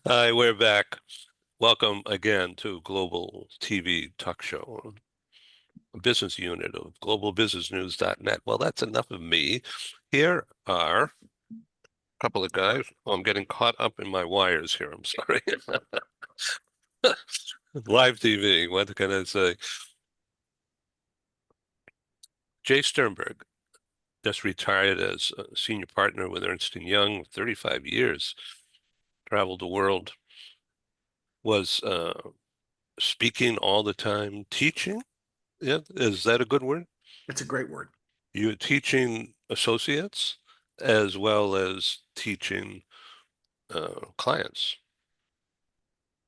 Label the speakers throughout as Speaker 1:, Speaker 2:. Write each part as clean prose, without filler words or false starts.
Speaker 1: Hi, we're back. Welcome again to Global TV Talk Show, a business unit of globalbusinessnews.net. Well, that's enough of me. Here are a couple of guys. Oh, I'm getting caught up in my wires here. I'm sorry. Live TV, what can I say? Jay Sternberg just retired as a senior partner with Ernst Young, 35 years, traveled the world, was speaking all the time, teaching. Yeah, is that a good word?
Speaker 2: It's a great word.
Speaker 1: You're teaching associates as well as teaching clients.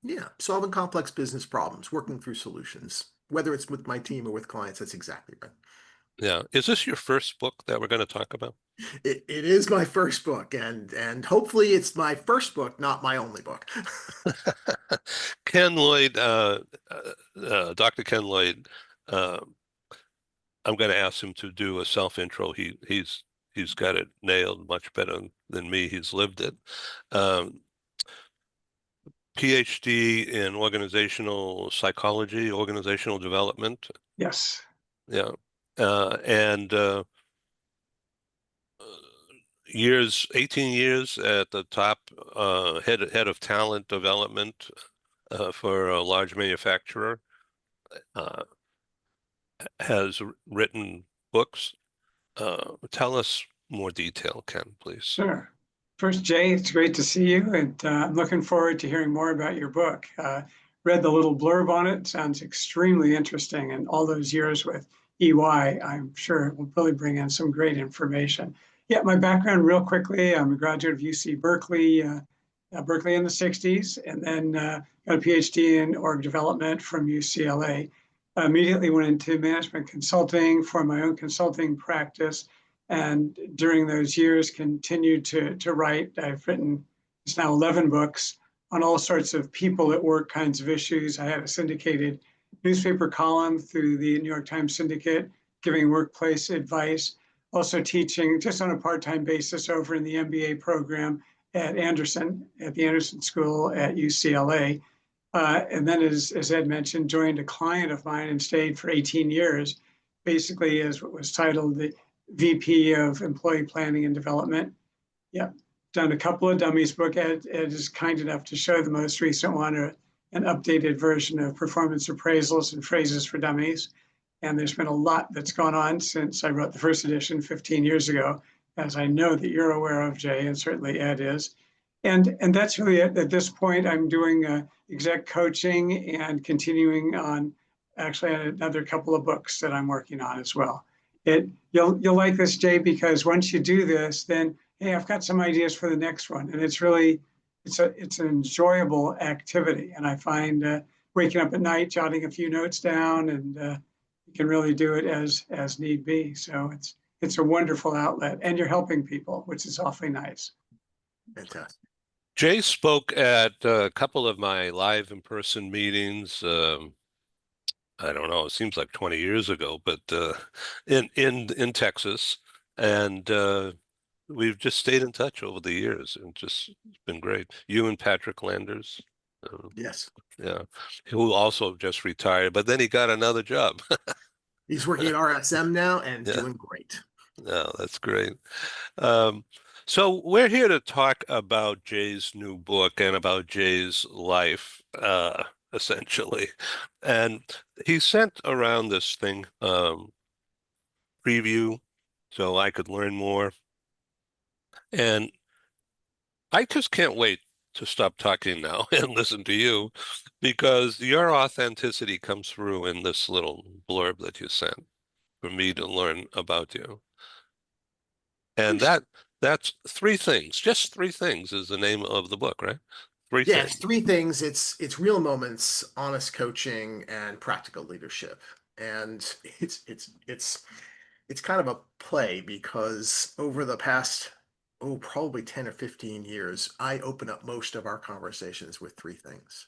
Speaker 2: Yeah, solving complex business problems, working through solutions, whether it's with my team or with clients, that's exactly right.
Speaker 1: Yeah. Is this your first book that we're going to talk about?
Speaker 2: It is my first book, and hopefully it's my first book, not my only book.
Speaker 1: Ken Lloyd, Dr. Ken Lloyd, uh, I'm going to ask him to do a self-intro. He's got it nailed much better than me. He's lived it. Um, PhD in organizational psychology, organizational development.
Speaker 3: Yes.
Speaker 1: Yeah. And years, 18 years at the top, head of talent development for a large manufacturer, uh, has written books. Tell us more detail, Ken, please.
Speaker 3: Sure. First, Jay, it's great to see you, and I'm looking forward to hearing more about your book. Read the little blurb on it. Sounds extremely interesting, and all those years with EY, I'm sure it will really bring in some great information. Yeah, my background real quickly, I'm a graduate of UC Berkeley, Berkeley in the 60s, and then got a PhD in org development from UCLA. Immediately went into management consulting for my own consulting practice, and during those years continued to write. I've written, it's now 11 books on all sorts of people at work kinds of issues. I had a syndicated newspaper column through the New York Times Syndicate, giving workplace advice, also teaching just on a part-time basis over in the MBA program at the Anderson School at UCLA. And then, as Ed mentioned, joined a client of mine and stayed for 18 years, basically as what was titled the VP of Employee Planning and Development. Yeah, done a couple of dummies book. Ed is kind enough to show the most recent one, an updated version of performance appraisals and phrases for dummies. And there's been a lot that's gone on since I wrote the first edition 15 years ago, as I know that you're aware of, Jay, and certainly Ed is. And that's really it. At this point, I'm doing exec coaching and continuing on actually another couple of books that I'm working on as well. You'll like this, Jay, because once you do this, then hey, I've got some ideas for the next one, and it's really it's an enjoyable activity, and I find waking up at night, jotting a few notes down, and you can really do it as need be. So it's a wonderful outlet, and you're helping people, which is awfully nice.
Speaker 2: Fantastic.
Speaker 1: Jay spoke at a couple of my live in-person meetings. I don't know, it seems like 20 years ago, but in Texas, and we've just stayed in touch over the years, and just it's been great. You and Patrick Landers,
Speaker 2: Yes.
Speaker 1: yeah, who also just retired, but then he got another job.
Speaker 2: He's working at RSM now and
Speaker 1: Yeah,
Speaker 2: doing great.
Speaker 1: no, that's great. Um, so we're here to talk about Jay's new book and about Jay's life, essentially. And he sent around this thing, preview, so I could learn more. And I just can't wait to stop talking now and listen to you because your authenticity comes through in this little blurb that you sent for me to learn about you. And that's three things. Just three things is the name of the book, right? Three
Speaker 2: Yeah, it's
Speaker 1: things.
Speaker 2: three things. It's real moments, honest coaching, and practical leadership. And it's kind of a play because over the past, probably 10 or 15 years, I open up most of our conversations with three things.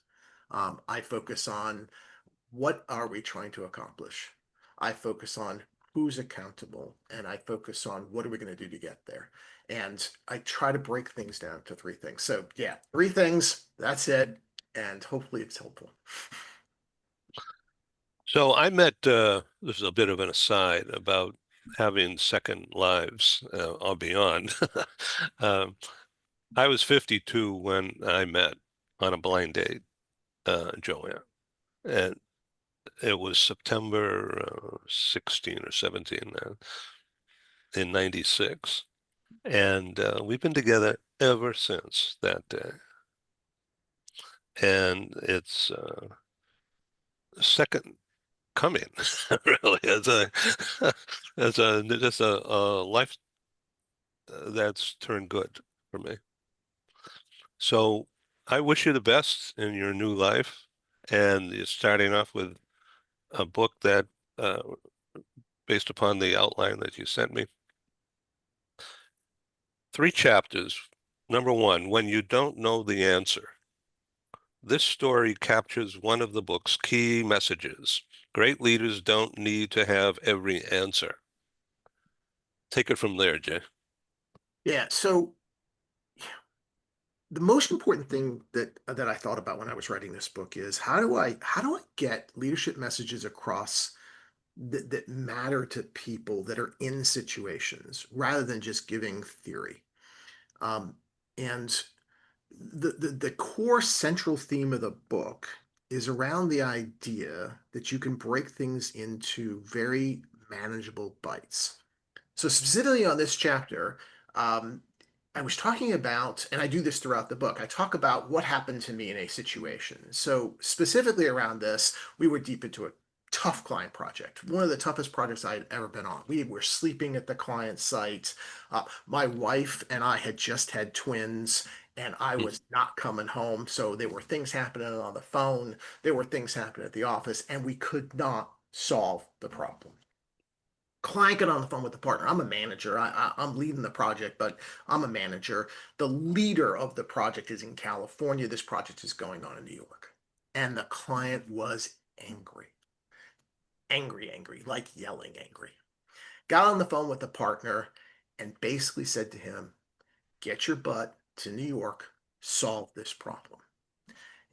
Speaker 2: I focus on what are we trying to accomplish? I focus on who's accountable, and I focus on what are we going to do to get there. And I try to break things down to three things. So yeah, three things, that's it. And hopefully it's helpful.
Speaker 1: So I met, this is a bit of an aside about having second lives or beyond. Um, I was 52 when I met on a blind date, Joanne, and it was September 16 or 17 in 96. And we've been together ever since that day. And it's second coming, really, as a as a just a life that's turned good for me. So I wish you the best in your new life, and you're starting off with a book that, uh, based upon the outline that you sent me, 3 chapters. Number one, when you don't know the answer. This story captures one of the book's key messages. Great leaders don't need to have every answer. Take it from there, Jay.
Speaker 2: Yeah. So the most important thing that I thought about when I was writing this book is how do I get leadership messages across that matter to people that are in situations rather than just giving theory. Um, and the core central theme of the book is around the idea that you can break things into very manageable bites. So specifically on this chapter, um, I was talking about, and I do this throughout the book, I talk about what happened to me in a situation. So specifically around this, we were deep into a tough client project, one of the toughest projects I had ever been on. We were sleeping at the client site. My wife and I had just had twins, and I
Speaker 1: Hmm.
Speaker 2: was not coming home. So there were things happening on the phone, there were things happening at the office, and we could not solve the problem. Client got on the phone with the partner. I'm a manager. I'm leading the project, but I'm a manager. The leader of the project is in California. This project is going on in New York. And the client was angry, angry, angry, like yelling angry. Got on the phone with the partner and basically said to him, get your butt to New York, solve this problem.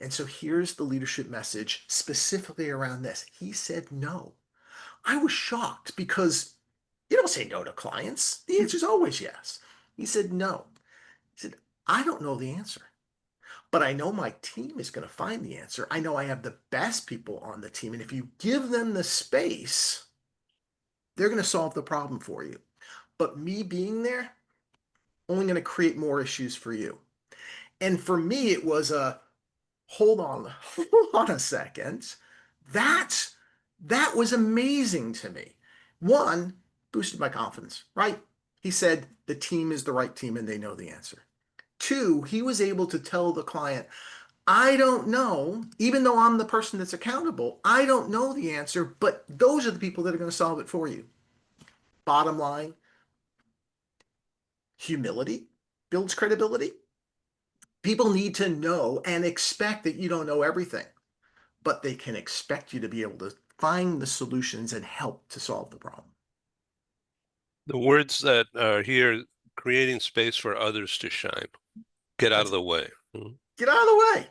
Speaker 2: And so here's the leadership message specifically around this. He said no. I was shocked because you don't say no to clients. The answer is always yes. He said no. He said, I don't know the answer, but I know my team is going to find the answer. I know I have the best people on the team. And if you give them the space, they're going to solve the problem for you. But me being there, only going to create more issues for you. And for me, it was a hold on a second. That that was amazing to me. One, boosted my confidence, right? He said the team is the right team and they know the answer. Two, he was able to tell the client, I don't know, even though I'm the person that's accountable, I don't know the answer, but those are the people that are going to solve it for you. Bottom line, humility builds credibility. People need to know and expect that you don't know everything, but they can expect you to be able to find the solutions and help to solve the problem.
Speaker 1: The words that are here, creating space for others to shine. Get out of
Speaker 2: That's
Speaker 1: the way. Mhm.
Speaker 2: get out of the way.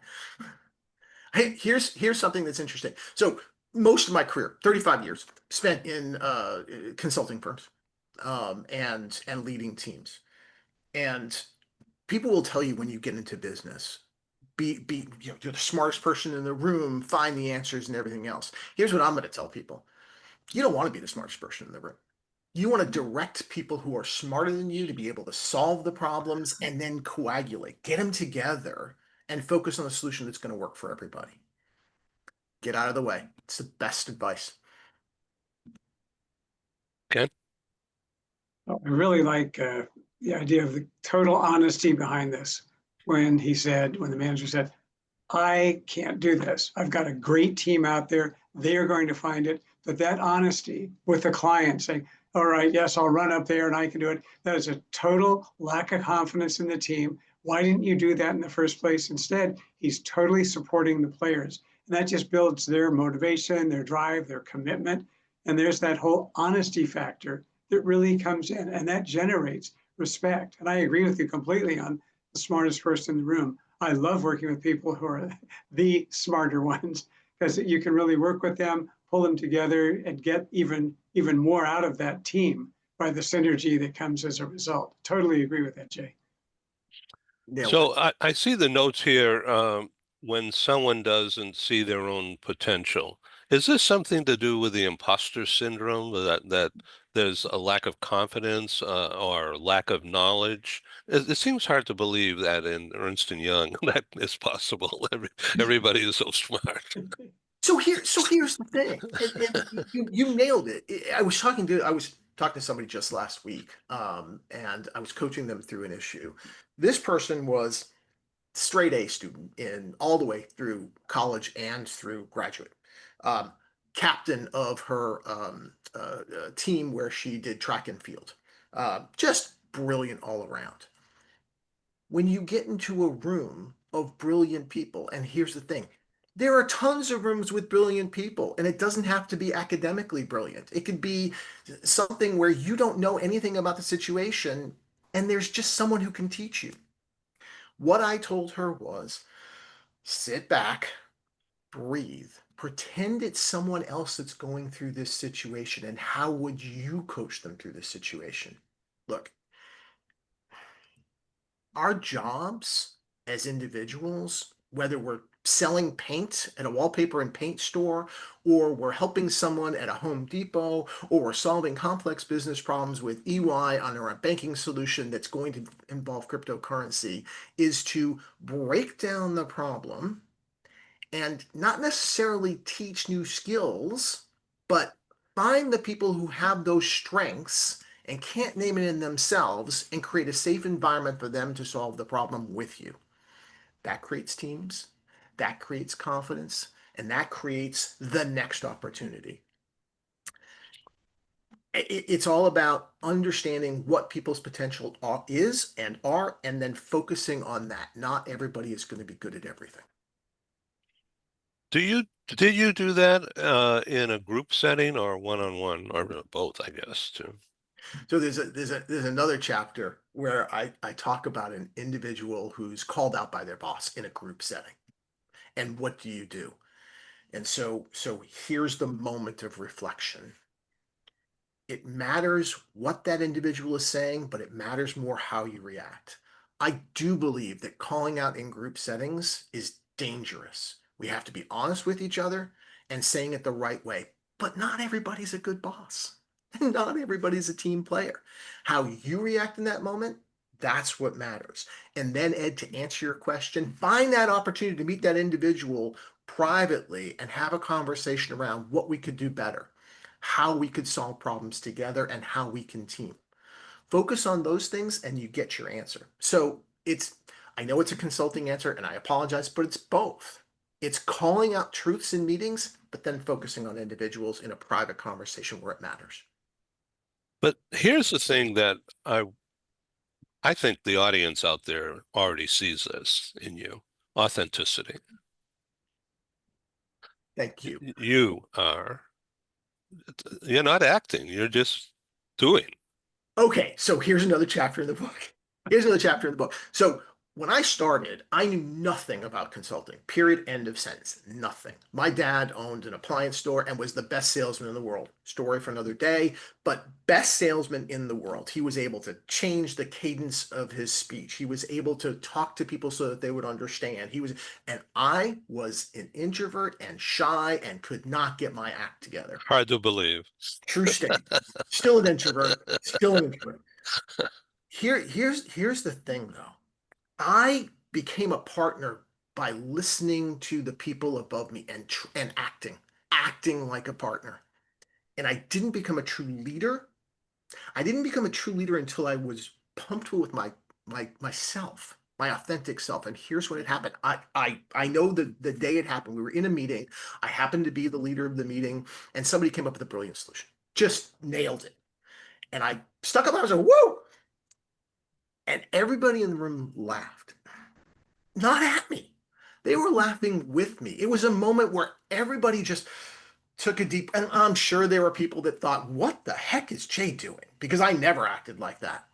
Speaker 2: Hey, here's something that's interesting. So most of my career, 35 years, spent in consulting firms and leading teams. And people will tell you when you get into business, be you're the smartest person in the room, find the answers and everything else. Here's what I'm going to tell people: you don't want to be the smartest person in the room. You want to direct people who are smarter than you to be able to solve the problems and then coagulate, get them together and focus on a solution that's going to work for everybody. Get out of the way. It's the best advice.
Speaker 1: Okay.
Speaker 3: I really like the idea of the total honesty behind this. When the manager said, I can't do this. I've got a great team out there. They are going to find it. But that honesty with the client saying, all right, yes, I'll run up there and I can do it. That is a total lack of confidence in the team. Why didn't you do that in the first place? Instead, he's totally supporting the players. And that just builds their motivation, their drive, their commitment. And there's that whole honesty factor that really comes in, and that generates respect. And I agree with you completely on the smartest person in the room. I love working with people who are the smarter ones, because you can really work with them, pull them together, and get even more out of that team by the synergy that comes as a result. Totally agree with that, Jay.
Speaker 2: Nailed it.
Speaker 1: So I see the notes here, when someone doesn't see their own potential. Is this something to do with the imposter syndrome, that there's a lack of confidence, or lack of knowledge? It seems hard to believe that in Ernst and Young that is possible. Everybody is so smart.
Speaker 2: So here's the thing, and you nailed it. I was talking to somebody just last week, and I was coaching them through an issue. This person was straight A student in all the way through college and through graduate. Um, Captain of her team where she did track and field. Just brilliant all around. When you get into a room of brilliant people, and here's the thing, there are tons of rooms with brilliant people, and it doesn't have to be academically brilliant. It could be something where you don't know anything about the situation, and there's just someone who can teach you. What I told her was sit back, breathe, pretend it's someone else that's going through this situation, and how would you coach them through this situation? Look, our jobs as individuals, whether we're selling paint at a wallpaper and paint store, or we're helping someone at a Home Depot, or we're solving complex business problems with EY under a banking solution that's going to involve cryptocurrency, is to break down the problem and not necessarily teach new skills, but find the people who have those strengths and can't name it in themselves and create a safe environment for them to solve the problem with you. That creates teams, that creates confidence, and that creates the next opportunity. It's all about understanding what people's potential is and are, and then focusing on that. Not everybody is going to be good at everything.
Speaker 1: Did you do that in a group setting or one-on-one, or both, I guess, too?
Speaker 2: So there's another chapter where I talk about an individual who's called out by their boss in a group setting. And what do you do? And so here's the moment of reflection. It matters what that individual is saying, but it matters more how you react. I do believe that calling out in group settings is dangerous. We have to be honest with each other and saying it the right way. But not everybody's a good boss. Not everybody's a team player. How you react in that moment, that's what matters. And then, Ed, to answer your question, find that opportunity to meet that individual privately and have a conversation around what we could do better, how we could solve problems together, and how we can team. Focus on those things and you get your answer. So I know it's a consulting answer and I apologize, but it's both. It's calling out truths in meetings, but then focusing on individuals in a private conversation where it matters.
Speaker 1: But here's the thing that I think the audience out there already sees this in you: authenticity.
Speaker 2: Thank you.
Speaker 1: You're not acting, you're just doing.
Speaker 2: Okay, so here's another chapter in the book. Here's another chapter in the book. So when I started, I knew nothing about consulting. Period. End of sentence. Nothing. My dad owned an appliance store and was the best salesman in the world. Story for another day, but best salesman in the world. He was able to change the cadence of his speech. He was able to talk to people so that they would understand. And I was an introvert and shy and could not get my act together.
Speaker 1: Hard to believe.
Speaker 2: True statement. Still an introvert. Still an introvert. Here's the thing though. I became a partner by listening to the people above me and acting like a partner. And I didn't become a true leader. I didn't become a true leader until I was pumped with myself, my authentic self. And here's what had happened. I know the day it happened. We were in a meeting. I happened to be the leader of the meeting, and somebody came up with a brilliant solution. Just nailed it. And I stuck up. I was like, whoa! And everybody in the room laughed. Not at me. They were laughing with me. It was a moment where everybody just took a deep, and I'm sure there were people that thought, what the heck is Jay doing? Because I never acted like that.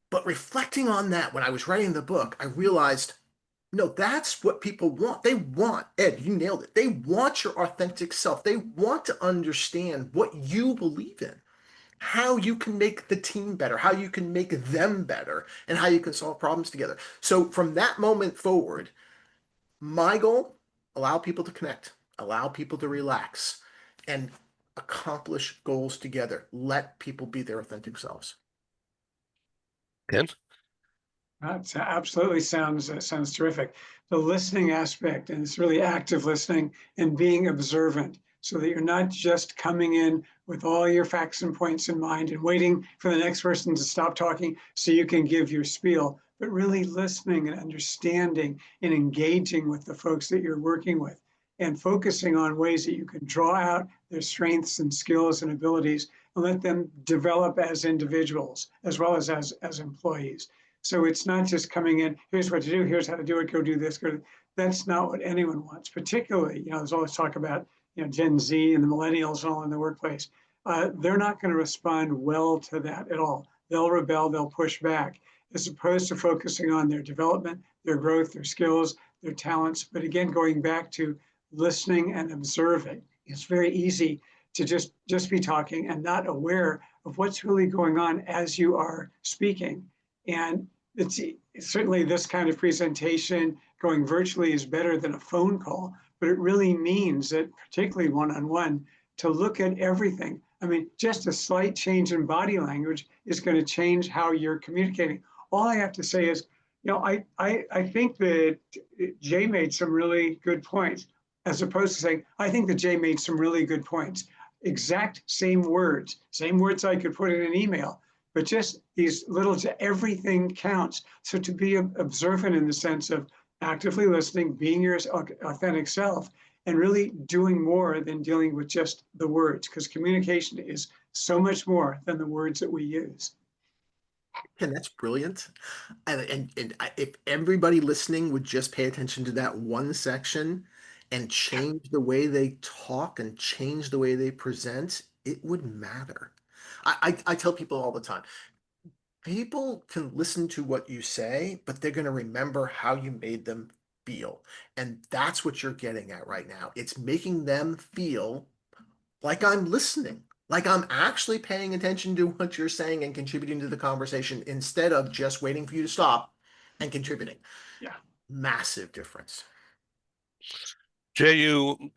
Speaker 2: But reflecting on that when I was writing the book, I realized, no, that's what people want. They want, Ed, you nailed it. They want your authentic self. They want to understand what you believe in, how you can make the team better, how you can make them better, and how you can solve problems together. So from that moment forward, my goal, allow people to connect, allow people to relax, and accomplish goals together. Let people be their authentic selves.
Speaker 1: Ken?
Speaker 3: That absolutely sounds terrific. The listening aspect, and it's really active listening and being observant, so that you're not just coming in with all your facts and points in mind and waiting for the next person to stop talking so you can give your spiel, but really listening and understanding and engaging with the folks that you're working with, and focusing on ways that you can draw out their strengths and skills and abilities and let them develop as individuals as well as employees. So it's not just coming in, here's what to do, here's how to do it, go do this, go. That's not what anyone wants. Particularly, there's always talk about, Gen Z and the millennials all in the workplace. They're not going to respond well to that at all. They'll rebel, they'll push back, as opposed to focusing on their development, their growth, their skills, their talents. But again, going back to listening and observing, it's very easy to just be talking and not aware of what's really going on as you are speaking. And it's certainly this kind of presentation going virtually is better than a phone call, but it really means that, particularly one-on-one, to look at everything. I mean, just a slight change in body language is going to change how you're communicating. All I have to say is, I think that Jay made some really good points, as opposed to saying, I think that Jay made some really good points. Exact same words I could put in an email, but just these little, everything counts. So to be observant in the sense of actively listening, being your authentic self, and really doing more than dealing with just the words, because communication is so much more than the words that we use.
Speaker 2: And that's brilliant. And if everybody listening would just pay attention to that one section and change the way they talk and change the way they present, it would matter. I tell people all the time, people can listen to what you say, but they're going to remember how you made them feel. And that's what you're getting at right now. It's making them feel like I'm listening, like I'm actually paying attention to what you're saying and contributing to the conversation instead of just waiting for you to stop and contributing.
Speaker 3: Yeah.
Speaker 2: Massive difference.
Speaker 1: Jay, you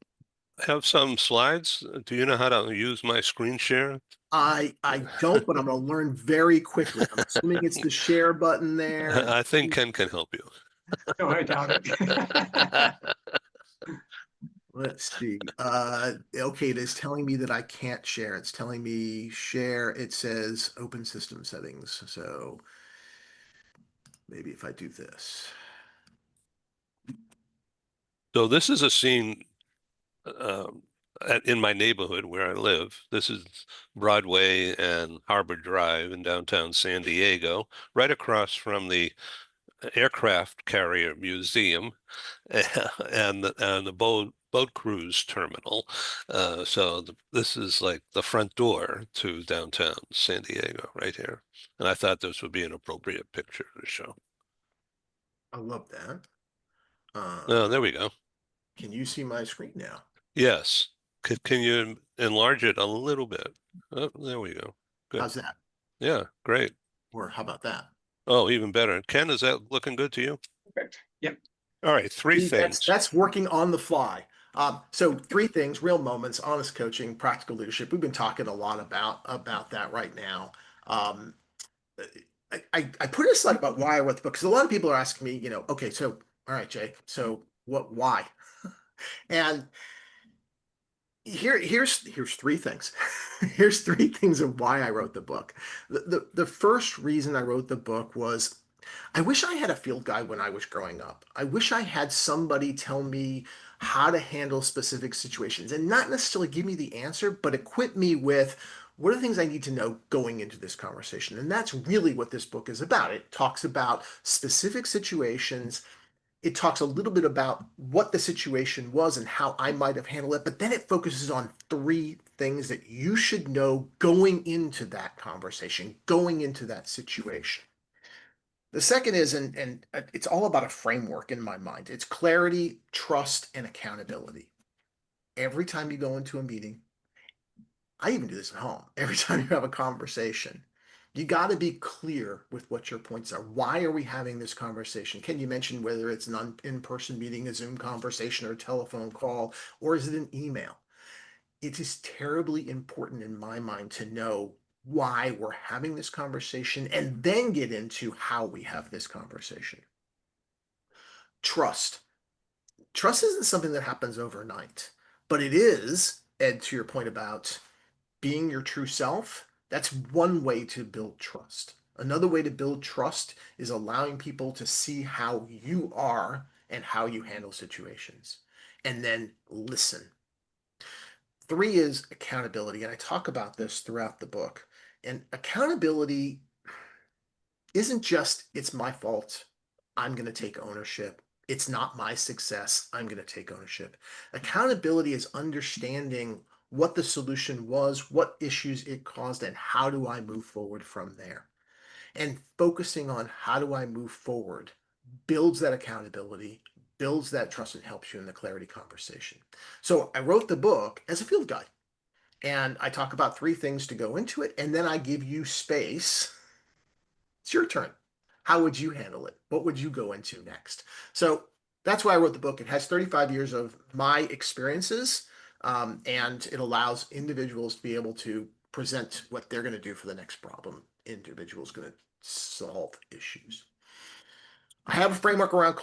Speaker 1: have some slides. Do you know how to use my screen share?
Speaker 2: I don't, but I'm going to learn very quickly. I'm assuming it's the share button there.
Speaker 1: I think Ken can help you.
Speaker 3: No, I doubt it.
Speaker 2: Let's see. Okay, it is telling me that I can't share. It's telling me share. It says open system settings. So maybe if I do this.
Speaker 1: So this is a scene um, in my neighborhood where I live. This is Broadway and Harbor Drive in downtown San Diego, right across from the aircraft carrier museum and the boat cruise terminal. This is like the front door to downtown San Diego right here. And I thought this would be an appropriate picture to show.
Speaker 2: I love that.
Speaker 1: Oh, there we go.
Speaker 2: Can you see my screen now?
Speaker 1: Yes. Can you enlarge it a little bit? Oh, there we go. Good.
Speaker 2: How's that?
Speaker 1: Yeah, great.
Speaker 2: Or how about that?
Speaker 1: Oh, even better. Ken, is that looking good to you?
Speaker 3: Perfect. Yep.
Speaker 1: All right, three
Speaker 2: See,
Speaker 1: things.
Speaker 2: that's working on the fly. So three things: real moments, honest coaching, practical leadership. We've been talking a lot about that right now. Um, I put a slide about why I wrote the book because a lot of people are asking me, okay, so all right, Jay, so why? And here's three things. Here's three things of why I wrote the book. The first reason I wrote the book was I wish I had a field guide when I was growing up. I wish I had somebody tell me how to handle specific situations and not necessarily give me the answer, but equip me with what are the things I need to know going into this conversation. And that's really what this book is about. It talks about specific situations it talks a little bit about what the situation was and how I might have handled it, but then it focuses on three things that you should know going into that conversation, going into that situation. The second is, and it's all about a framework in my mind. It's clarity, trust, and accountability. Every time you go into a meeting, I even do this at home. Every time you have a conversation, you got to be clear with what your points are. Why are we having this conversation? Can you mention whether it's an in-person meeting, a Zoom conversation, or a telephone call, or is it an email? It is terribly important in my mind to know why we're having this conversation and then get into how we have this conversation. Trust. Trust isn't something that happens overnight, but it is, Ed, to your point about being your true self. That's one way to build trust. Another way to build trust is allowing people to see how you are and how you handle situations, and then listen. Three is accountability, and I talk about this throughout the book. And accountability isn't just, it's my fault, I'm going to take ownership. It's not my success, I'm going to take ownership. Accountability is understanding what the solution was, what issues it caused, and how do I move forward from there. And focusing on how do I move forward builds that accountability, builds that trust, and helps you in the clarity conversation. So I wrote the book as a field guide, and I talk about three things to go into it, and then I give you space. It's your turn. How would you handle it? What would you go into next? So that's why I wrote the book. It has 35 years of my experiences, and it allows individuals to be able to present what they're going to do for the next problem. Individuals going to solve issues. I have a framework around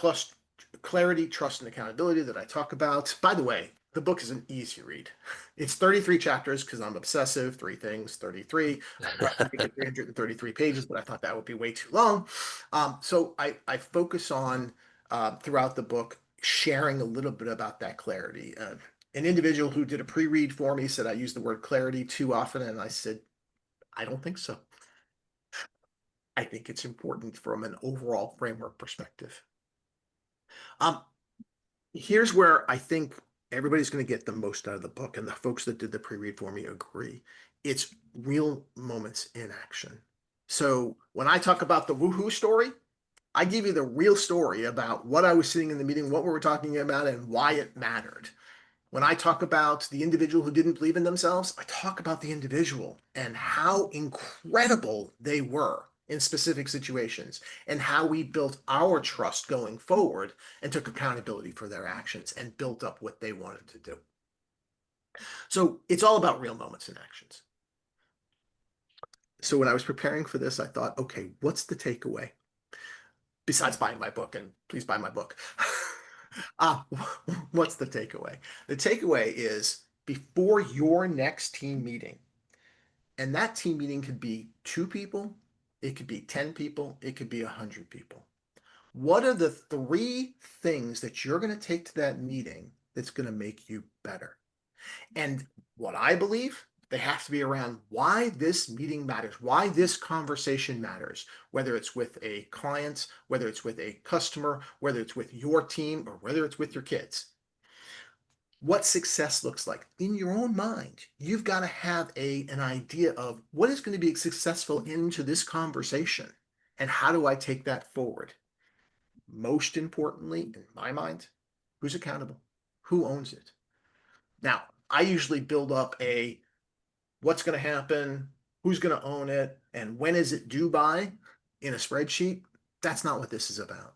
Speaker 2: clarity, trust, and accountability that I talk about. By the way, the book is an easy read. It's 33 chapters because I'm obsessive. Three things, 33. I tried to make it 333 pages, but I thought that would be way too long. So I focus on throughout the book sharing a little bit about that clarity. An individual who did a pre-read for me said I use the word clarity too often, and I said, I don't think so. I think it's important from an overall framework perspective. Um, Here's where I think everybody's going to get the most out of the book, and the folks that did the pre-read for me agree. It's real moments in action. So when I talk about the woohoo story, I give you the real story about what I was sitting in the meeting, what we were talking about, and why it mattered. When I talk about the individual who didn't believe in themselves, I talk about the individual and how incredible they were in specific situations and how we built our trust going forward and took accountability for their actions and built up what they wanted to do. So it's all about real moments and actions. So when I was preparing for this, I thought, okay, what's the takeaway? Besides buying my book, and please buy my book. uh, what's the takeaway? The takeaway is before your next team meeting, and that team meeting could be 2 people, it could be 10 people, it could be 100 people. What are the 3 things that you're going to take to that meeting that's going to make you better? And what I believe, they have to be around why this meeting matters, why this conversation matters, whether it's with a client, whether it's with a customer, whether it's with your team, or whether it's with your kids. What success looks like in your own mind. You've got to have an idea of what is going to be successful into this conversation and how do I take that forward? Most importantly, in my mind, who's accountable? Who owns it? Now, I usually build up a what's going to happen, who's going to own it, and when is it due by in a spreadsheet. That's not what this is about.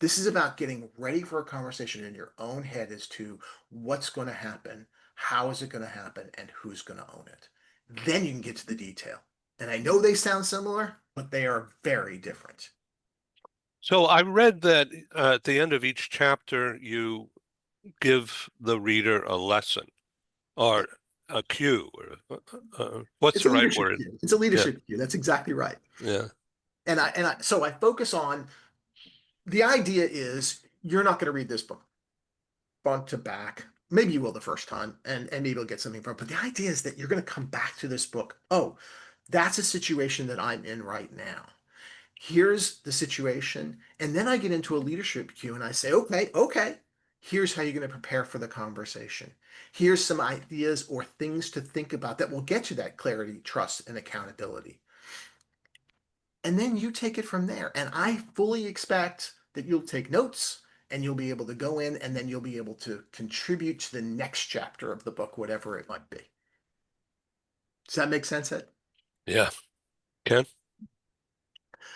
Speaker 2: This is about getting ready for a conversation in your own head as to what's going to happen, how is it going to happen, and who's going to own it. Then you can get to the detail. And I know they sound similar, but they are very different.
Speaker 1: So I read that at the end of each chapter, you give the reader a lesson or a cue, or what's
Speaker 2: It's a
Speaker 1: the right
Speaker 2: leadership
Speaker 1: word?
Speaker 2: cue. It's a
Speaker 1: Yeah,
Speaker 2: leadership cue. That's exactly right.
Speaker 1: yeah.
Speaker 2: So I focus on the idea is you're not going to read this book front to back. Maybe you will the first time, and maybe you'll get something from it. But the idea is that you're going to come back to this book. Oh, that's a situation that I'm in right now. Here's the situation. And then I get into a leadership queue and I say, okay, here's how you're going to prepare for the conversation. Here's some ideas or things to think about that will get you that clarity, trust, and accountability. And then you take it from there. And I fully expect that you'll take notes and you'll be able to go in and then you'll be able to contribute to the next chapter of the book, whatever it might be. Does that make sense, Ed?
Speaker 1: Yeah. Ken?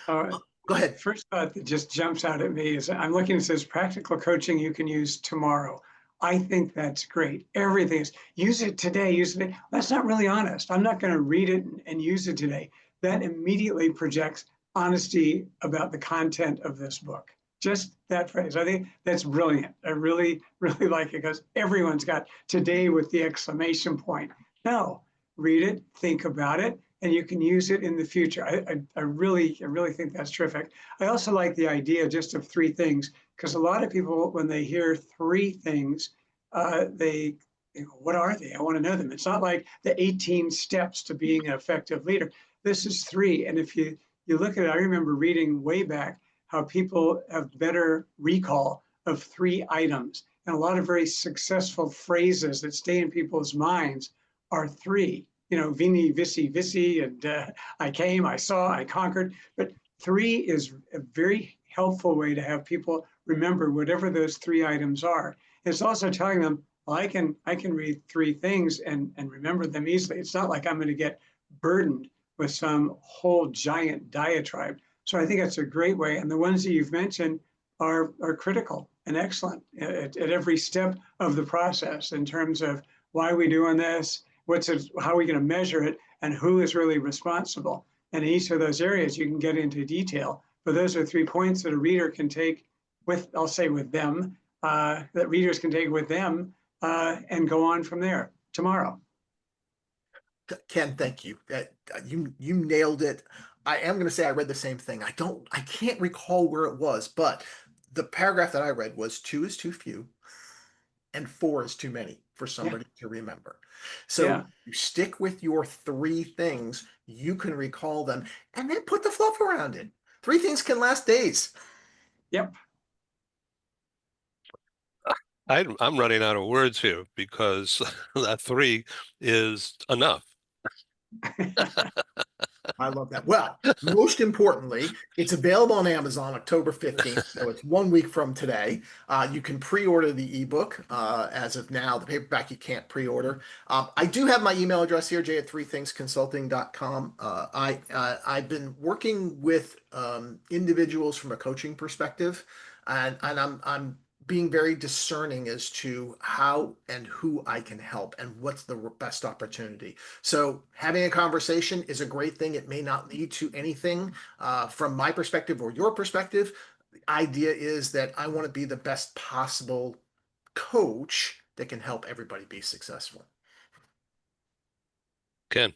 Speaker 3: Uh,
Speaker 2: Go ahead.
Speaker 3: First thought that just jumps out at me is I'm looking, it says practical coaching you can use tomorrow. I think that's great. Everything is use it today, use it today. That's not really honest. I'm not going to read it and use it today. That immediately projects honesty about the content of this book. Just that phrase. I think that's brilliant. I really, really like it because everyone's got today with the exclamation point. No, read it, think about it, and you can use it in the future. I really think that's terrific. I also like the idea just of three things, because a lot of people, when they hear three things, they, what are they? I want to know them. It's not like the 18 steps to being an effective leader. This is three. And if you look at it, I remember reading way back how people have better recall of three items. And a lot of very successful phrases that stay in people's minds are three. Vini, Vici, Vici, and I came, I saw, I conquered. But three is a very helpful way to have people remember whatever those three items are. It's also telling them, well, I can read three things and remember them easily. It's not like I'm going to get burdened with some whole giant diatribe. So I think that's a great way. And the ones that you've mentioned are critical and excellent at every step of the process in terms of why are we doing this, how are we going to measure it, and who is really responsible. And in each of those areas, you can get into detail. But those are 3 points that a reader can take with, I'll say with them, that readers can take with them and go on from there tomorrow.
Speaker 2: Ken, thank you. You nailed it. I am going to say I read the same thing. I can't recall where it was, but the paragraph that I read was 2 is too few and 4 is too many for somebody to remember. So you stick with your 3 things, you can recall them, and then put the fluff around it. 3 things can last days.
Speaker 3: Yep.
Speaker 1: I'm running out of words here because that 3 is enough.
Speaker 2: I love that. Well, most importantly, it's available on Amazon October 15th. So it's 1 week from today. You can pre-order the ebook as of now. The paperback you can't pre-order. I do have my email address here, j@3thingsconsulting.com. I've been working with individuals from a coaching perspective, and I'm being very discerning as to how and who I can help and what's the best opportunity. So having a conversation is a great thing. It may not lead to anything from my perspective or your perspective. The idea is that I want to be the best possible coach that can help everybody be successful.
Speaker 1: Ken.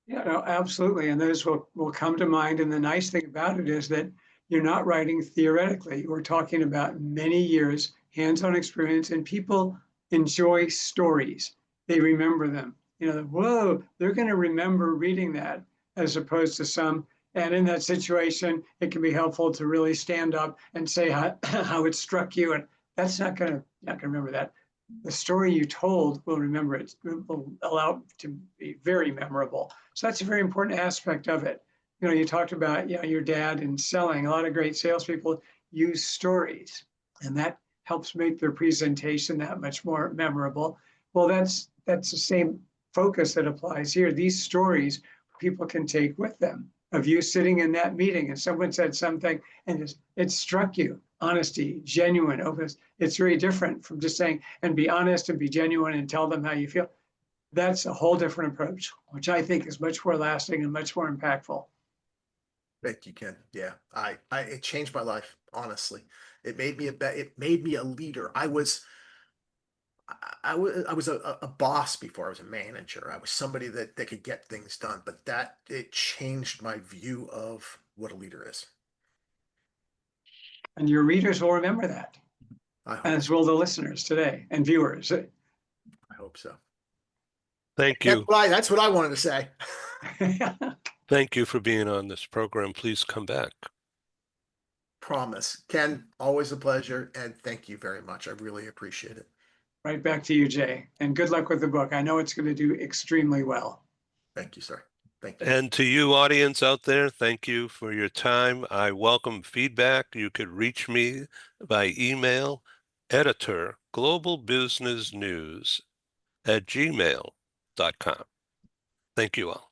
Speaker 3: Yeah, no, absolutely. And those will come to mind. And the nice thing about it is that you're not writing theoretically. We're talking about many years, hands-on experience, and people enjoy stories. They remember them. Whoa, they're going to remember reading that as opposed to some. And in that situation, it can be helpful to really stand up and say how it struck you. And that's not going to remember that. The story you told will remember it, will allow it to be very memorable. So that's a very important aspect of it. You talked about your dad and selling. A lot of great salespeople use stories, and that helps make their presentation that much more memorable. Well, that's the same focus that applies here. These stories people can take with them of you sitting in that meeting and someone said something and it struck you. Honesty, genuine, openness. It's very different from just saying, and be honest and be genuine and tell them how you feel. That's a whole different approach, which I think is much more lasting and much more impactful.
Speaker 2: Thank you, Ken. Yeah, it changed my life, honestly. It made me a leader. I was a boss before I was a manager. I was somebody that could get things done, but it changed my view of what a leader is.
Speaker 3: And your readers will remember that, as will the listeners today and viewers.
Speaker 2: I hope so.
Speaker 1: Thank you.
Speaker 2: That's what I wanted to say.
Speaker 1: Thank you for being on this program. Please come back.
Speaker 2: Promise. Ken, always a pleasure, and thank you very much. I really appreciate it.
Speaker 3: Right back to you, Jay. And good luck with the book. I know it's going to do extremely well.
Speaker 2: Thank you, sir. Thank you.
Speaker 1: And to you, audience out there, thank you for your time. I welcome feedback. You could reach me by email, editor, globalbusinessnews@gmail.com. Thank you all.